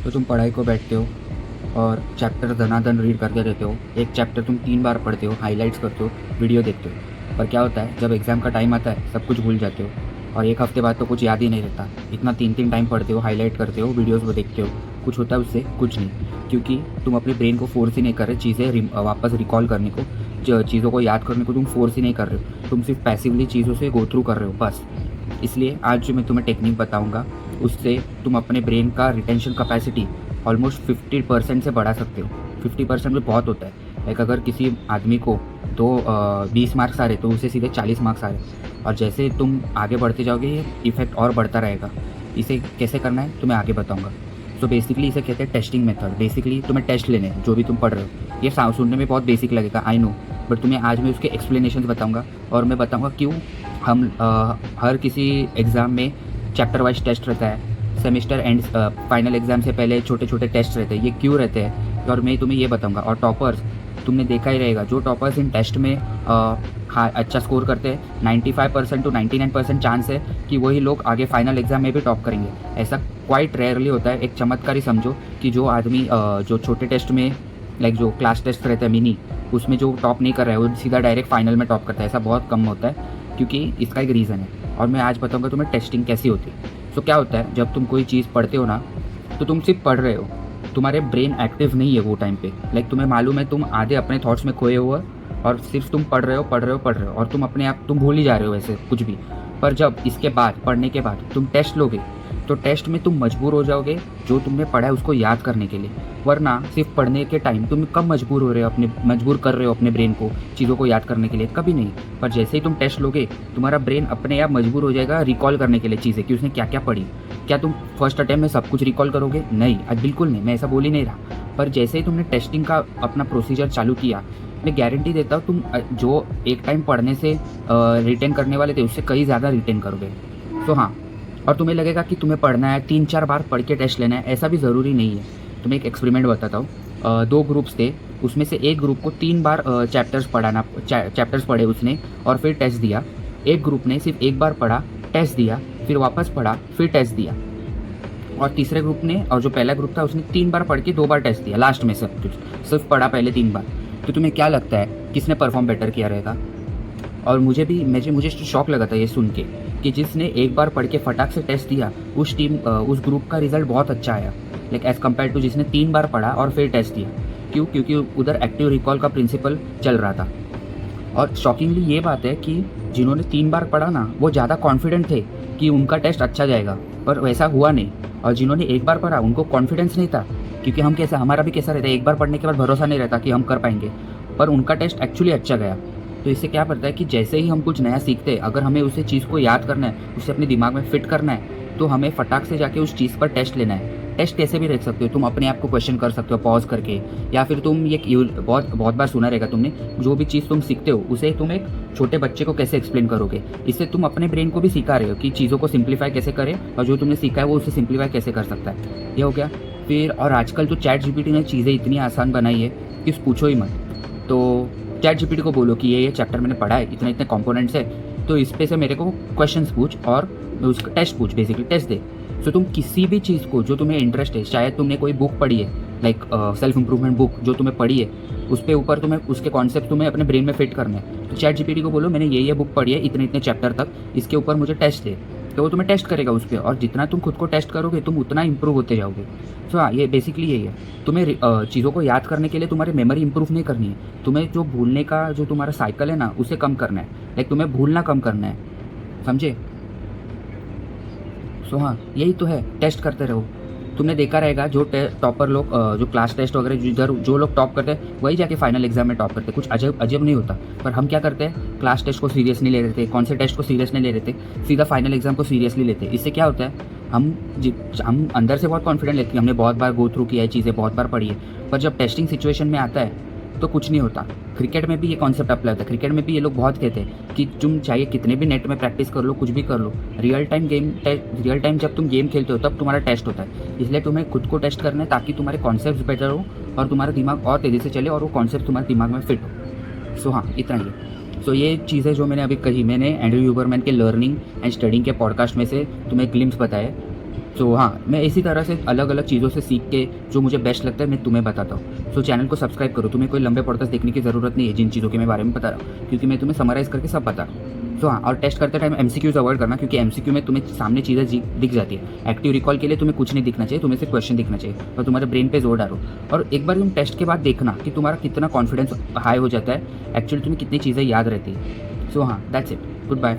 तो तुम पढ़ाई को बैठते हो और चैप्टर दनादन रीड करते रहते हो। एक चैप्टर तुम 3 बार पढ़ते हो, हाइलाइट्स करते हो, वीडियो देखते हो। पर क्या होता है, जब एग्ज़ाम का टाइम आता है सब कुछ भूल जाते हो और एक हफ्ते बाद तो कुछ याद ही नहीं रहता। इतना 3-3 टाइम पढ़ते हो, हाइलाइट करते हो, वीडियोज़ में देखते हो, कुछ होता है उससे? कुछ नहीं। क्योंकि तुम अपने ब्रेन को फोर्स ही नहीं कर रहे चीज़ें वापस रिकॉल करने को, चीज़ों को याद करने को तुम फोर्स ही नहीं कर रहे हो। तुम सिर्फ पैसिवली चीज़ों से गो थ्रू कर रहे हो बस। इसलिए आज जो मैं तुम्हें टेक्निक बताऊंगा उससे तुम अपने ब्रेन का रिटेंशन कैपेसिटी ऑलमोस्ट 50% से बढ़ा सकते हो। 50% में बहुत होता है। लाइक अगर किसी आदमी को 20 मार्क्स आ रहे तो उसे सीधे 40 मार्क्स आ रहे, और जैसे तुम आगे बढ़ते जाओगे ये इफेक्ट और बढ़ता रहेगा। इसे कैसे करना है तुम्हें आगे बताऊंगा। सो बेसिकली इसे कहते हैं टेस्टिंग मेथड। बेसिकली तुम्हें टेस्ट लेने हैं जो भी तुम पढ़ रहे हो। ये सुनने में बहुत बेसिक लगेगा, आई नो, बट तुम्हें आज मैं उसके एक्सप्लेनेशन बताऊंगा और मैं बताऊंगा क्यों हम हर किसी एग्ज़ाम में चैप्टर वाइज टेस्ट रहता है। सेमेस्टर एंड फाइनल एग्ज़ाम से पहले छोटे छोटे टेस्ट रहते हैं, ये क्यों रहते हैं, और मैं तुम्हें ये बताऊंगा। और टॉपर्स तुमने देखा ही रहेगा, जो टॉपर्स इन टेस्ट में अच्छा स्कोर करते हैं 95% टू 99% चांस है कि वही लोग आगे फाइनल एग्ज़ाम में भी टॉप करेंगे। ऐसा क्वाइट रेयरली होता है। एक चमत्कार ही समझो कि जो आदमी जो छोटे टेस्ट में, लाइक जो क्लास टेस्ट रहता है मिनी, उसमें जो टॉप नहीं कर रहा है वो सीधा डायरेक्ट फाइनल में टॉप करता है। ऐसा बहुत कम होता है, क्योंकि इसका एक रीज़न है और मैं आज बताऊंगा तुम्हें टेस्टिंग कैसी होती है। सो क्या होता है, जब तुम कोई चीज़ पढ़ते हो ना, तो तुम सिर्फ पढ़ रहे हो, तुम्हारे ब्रेन एक्टिव नहीं है वो टाइम पे। लाइक तुम्हें मालूम है तुम आधे अपने थॉट्स में खोए हुए और सिर्फ तुम पढ़ रहे हो और तुम अपने आप तुम भूल ही जा रहे हो वैसे कुछ भी। पर जब इसके बाद, पढ़ने के बाद तुम टेस्ट लोगे, तो टेस्ट में तुम मजबूर हो जाओगे जो तुमने पढ़ा है उसको याद करने के लिए। वरना सिर्फ पढ़ने के टाइम तुम कब मजबूर कर रहे हो अपने ब्रेन को चीज़ों को याद करने के लिए? कभी नहीं। पर जैसे ही तुम टेस्ट लोगे, तुम्हारा ब्रेन अपने आप मजबूर हो जाएगा रिकॉल करने के लिए चीज़ें, कि उसने क्या क्या पढ़ी। क्या तुम फर्स्ट अटेम्प्ट में सब कुछ रिकॉल करोगे? नहीं, आज बिल्कुल नहीं, मैं ऐसा बोल ही नहीं रहा। पर जैसे ही तुमने टेस्टिंग का अपना प्रोसीजर चालू किया, मैं गारंटी देता हूँ तुम जो एक टाइम पढ़ने से रिटेन करने वाले थे उससे कई ज़्यादा रिटेन करोगे। तो हाँ, और तुम्हें लगेगा कि तुम्हें पढ़ना है 3-4 बार पढ़ के टेस्ट लेना है, ऐसा भी ज़रूरी नहीं है। तुम्हें एक एक्सपेरिमेंट बताता हूँ। 2 ग्रुप्स थे, उसमें से एक ग्रुप को 3 बार चैप्टर्स पढ़े उसने और फिर टेस्ट दिया। एक ग्रुप ने सिर्फ 1 बार पढ़ा, टेस्ट दिया, फिर वापस पढ़ा, फिर टेस्ट दिया। और तीसरे ग्रुप ने, और जो पहला ग्रुप था, उसने 3 बार पढ़ के 2 बार टेस्ट दिया। लास्ट में सब कुछ सिर्फ पढ़ा पहले 3 बार। तो तुम्हें क्या लगता है किसने परफॉर्म बेटर किया रहेगा? और मुझे शौक लगा था ये सुन के कि जिसने 1 बार पढ़ के फटाक से टेस्ट दिया, उस ग्रुप का रिजल्ट बहुत अच्छा आया, लाइक एज़ कम्पेयर टू जिसने 3 बार पढ़ा और फिर टेस्ट दिया। क्यों? क्योंकि उधर एक्टिव रिकॉल का प्रिंसिपल चल रहा था। और शॉकिंगली ये बात है कि जिन्होंने 3 बार पढ़ा ना, वो ज़्यादा कॉन्फिडेंट थे कि उनका टेस्ट अच्छा जाएगा, पर वैसा हुआ नहीं। और जिन्होंने 1 बार पढ़ा उनको कॉन्फिडेंस नहीं था, क्योंकि हमारा भी कैसा रहता है, 1 बार पढ़ने के बाद भरोसा नहीं रहता कि हम कर पाएंगे, पर उनका टेस्ट एक्चुअली अच्छा गया। तो इससे क्या पड़ता है कि जैसे ही हम कुछ नया सीखते हैं, अगर हमें उसे चीज़ को याद करना है, उसे अपने दिमाग में फिट करना है, तो हमें फटाक से जाके उस चीज़ पर टेस्ट लेना है। टेस्ट कैसे भी रख सकते हो, तुम अपने आप को क्वेश्चन कर सकते हो पॉज करके, या फिर तुम बहुत बार सुना रहेगा तुमने, जो भी चीज़ तुम सीखते हो उसे तुम एक छोटे बच्चे को कैसे एक्सप्लेन करोगे। इससे तुम अपने ब्रेन को भी सिखा रहे हो कि चीज़ों को सिंप्लीफाई कैसे करें, और जो तुमने सीखा है वो उसे सिंप्लीफाई कैसे कर सकता है। ये हो गया। फिर और आजकल तो चैट जीपीटी ने चीज़ें इतनी आसान बनाई है कि पूछो ही मत। तो चैट जीपीटी को बोलो कि ये चैप्टर मैंने पढ़ा है, इतने इतने कंपोनेंट्स है, तो इस पे से मेरे को क्वेश्चंस पूछ और उसका टेस्ट पूछ, बेसिकली टेस्ट दे। सो तुम किसी भी चीज़ को जो तुम्हें इंटरेस्ट है, शायद तुमने कोई बुक पढ़ी है, लाइक सेल्फ इंप्रूवमेंट बुक जो तुम्हें पढ़ी है, उस पे ऊपर तुम्हें उसके कॉन्सेप्ट तुम्हें अपने ब्रेन में फिट करना है, तो चैट जीपीटी को बोलो मैंने ये बुक पढ़ी है इतने इतने चैप्टर तक, इसके ऊपर मुझे टेस्ट दे। तो वो तुम्हें टेस्ट करेगा उस पर, और जितना तुम खुद को टेस्ट करोगे तुम उतना इंप्रूव होते जाओगे। सो हाँ, ये बेसिकली यही है। तुम्हें चीज़ों को याद करने के लिए तुम्हारी मेमोरी इंप्रूव नहीं करनी है, तुम्हें जो भूलने का जो तुम्हारा साइकिल है ना, उसे कम करना है। लाइक तुम्हें भूलना कम करना है, समझे? सो हाँ, यही तो है, टेस्ट करते रहो। तुमने देखा रहेगा जो टॉपर लोग, जो क्लास टेस्ट वगैरह जिधर जो लोग टॉप करते हैं वही जाके फाइनल एग्जाम में टॉप करते हैं। कुछ अजब नहीं होता। पर हम क्या करते हैं, क्लास टेस्ट को सीरियस नहीं ले रहे थे, कौन से टेस्ट को सीरियस नहीं ले रहे थे, सीधा फाइनल एग्जाम को सीरियसली लेते। इससे क्या होता है, हम अंदर से बहुत कॉन्फिडेंट लेते हैं, हमने बहुत बार गो थ्रू किया है चीज़ें, बहुत बार पढ़ी है, पर जब टेस्टिंग सिचुएशन में आता है तो कुछ नहीं होता। क्रिकेट में भी ये कॉन्सेप्ट अप्लाई होता है। क्रिकेट में भी ये लोग बहुत कहते हैं कि तुम चाहे कितने भी नेट में प्रैक्टिस कर लो, कुछ भी कर लो, रियल टाइम जब तुम गेम खेलते हो तब तुम्हारा टेस्ट होता है। इसलिए तुम्हें खुद को टेस्ट करना है ताकि तुम्हारे कॉन्सेप्ट बेटर हो और तुम्हारा दिमाग और तेज़ी से चले और वो कॉन्सेप्ट तुम्हारे दिमाग में फिट हो। सो हाँ, इतना ही है। सो ये चीज़ें जो मैंने अभी कही, मैंने एंड्रयू ह्यूबरमैन के लर्निंग एंड स्टडिंग के पॉडकास्ट में से तुम्हें ग्लिम्स बताए। सो हाँ, मैं इसी तरह से अलग अलग चीज़ों से सीख के जो मुझे बेस्ट लगता है मैं तुम्हें बताता हूँ। सो चैनल को सब्सक्राइब करो, तुम्हें कोई लंबे पॉडकास्ट देखने की ज़रूरत नहीं है जिन चीज़ों के मैं बारे में बता रहा हूँ, क्योंकि मैं तुम्हें समराइज़ करके सब बता रहा हूँ। सो हाँ, और टेस्ट करते टाइम एमसीक्यूज़ अवॉइड करना, क्योंकि एमसीक्यू में तुम्हें सामने चीज़ें दिख जाती है। एक्टिव रिकॉल के लिए तुम्हें कुछ नहीं दिखना चाहिए, तुम्हें सिर्फ क्वेश्चन दिखना चाहिए और तुम्हारे ब्रेन पे जोर डालो। और एक बार तुम टेस्ट के बाद देखना कि तुम्हारा कितना कॉन्फिडेंस हाई हो जाता है, एक्चुअली तुम्हें कितनी चीज़ें याद रहती है। सो हाँ, दैट्स इट। Good bye.